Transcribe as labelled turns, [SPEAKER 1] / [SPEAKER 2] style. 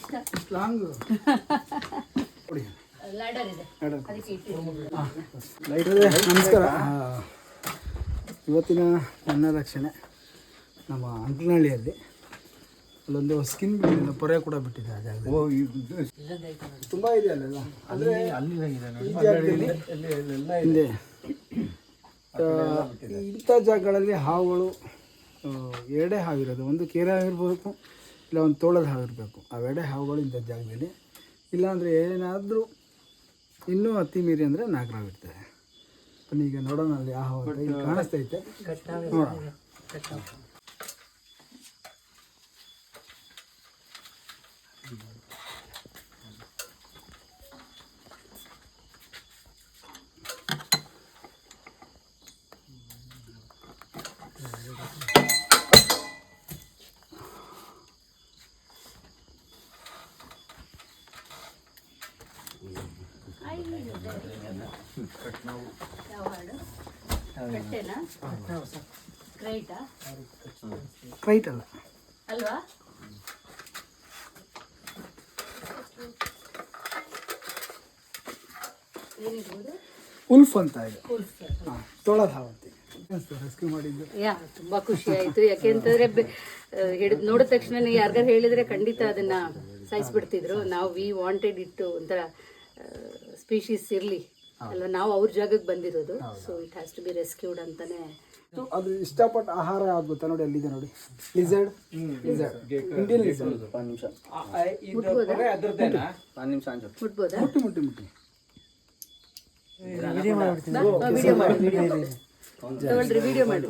[SPEAKER 1] ಇಷ್ಟು long lighter ನಮಸ್ಕಾರ. ಇವತ್ತಿನ ನನ್ನ ರಕ್ಷಣೆ ನಮ್ಮ ಅಂಕನಹಳ್ಳಿಯಲ್ಲಿ ಅಲ್ಲೊಂದು ಸ್ಕಿನ್ ಬಿಟ್ಟಿದೆ, ಪೊರೆ ಕೂಡ ಬಿಟ್ಟಿದೆ ಆ ಜಾಗದಲ್ಲಿ. ತುಂಬ ಇದೆ ಅಲ್ಲೆಲ್ಲ, ಅಂದರೆ ಹಿಂದೆ ಇಂಥ ಜಾಗಗಳಲ್ಲಿ ಹಾವುಗಳು ಎರಡೇ ಹಾವಿರೋದು, ಒಂದು ಕೇರೆ ಹಾವಿರ್ಬೇಕು ಇಲ್ಲ ಒಂದು ತೋಳದ ಹಾವಿರಬೇಕು. ಅವೆರಡೇ ಹಾವುಗಳು ಇಂಥ ಜಾಗದಲ್ಲಿ. ಇಲ್ಲಾಂದರೆ ಏನಾದರೂ ಇನ್ನೂ ಅತಿ ಮೀರಿ ಅಂದರೆ ನಾಗರಾವ್ ಇರ್ತದೆ. ಬನ್ನಿ ಈಗ ನೋಡೋಣ ಅಲ್ಲಿ ಆ ಹಾವು ಅಂತ ಇಲ್ಲಿ ಕಾಣಿಸ್ತೈತೆ, ನೋಡೋಣ. ಕ್ರೈಟ್ ಅಲ್ಲ
[SPEAKER 2] ಅಲ್ವಾ?
[SPEAKER 1] ಉಲ್ಫ್ ಅಂತ ಇದೆ, ತೋಳದ ಹಾವು ಅಂತ ರೆಸ್ಕ್ಯೂ ಮಾಡಿದ್ದು.
[SPEAKER 2] ತುಂಬಾ ಖುಷಿ ಆಯ್ತು. ಯಾಕೆಂತಂದ್ರೆ ಹಿಡಿದು ನೋಡಿದ ತಕ್ಷಣ ಯಾರಿಗಾರು ಹೇಳಿದ್ರೆ ಖಂಡಿತ ಅದನ್ನ ಸಾಯಿಸ್ಬಿಡ್ತಿದ್ರು. ನಾವು ವಿ ವಾಂಟೆಡ್ ಇಟ್ಟು ಒಂಥರ ಸ್ಪೀಶೀಸ್ ಇರಲಿ ಅಲ್ವಾ, ನಾವು ಅವ್ರ ಜಾಗಕ್ಕೆ ಬಂದಿರೋದು. So it has to be rescued ಅಂತಾನೆ.
[SPEAKER 1] ಅದು ಇಷ್ಟಪಟ್ಟ ಆಹಾರ ಯಾವ್ದು ಗೊತ್ತಾ ನೋಡಿ, ಅಲ್ಲಿದೆ ನೋಡಿ, ಲಿಸರ್ಡ್. Indian lizard.
[SPEAKER 2] ಮುಟ್ಬೋದಾ?
[SPEAKER 1] ಮುಟ್ಟಿ
[SPEAKER 2] ವಿಡಿಯೋ ಮಾಡಿ.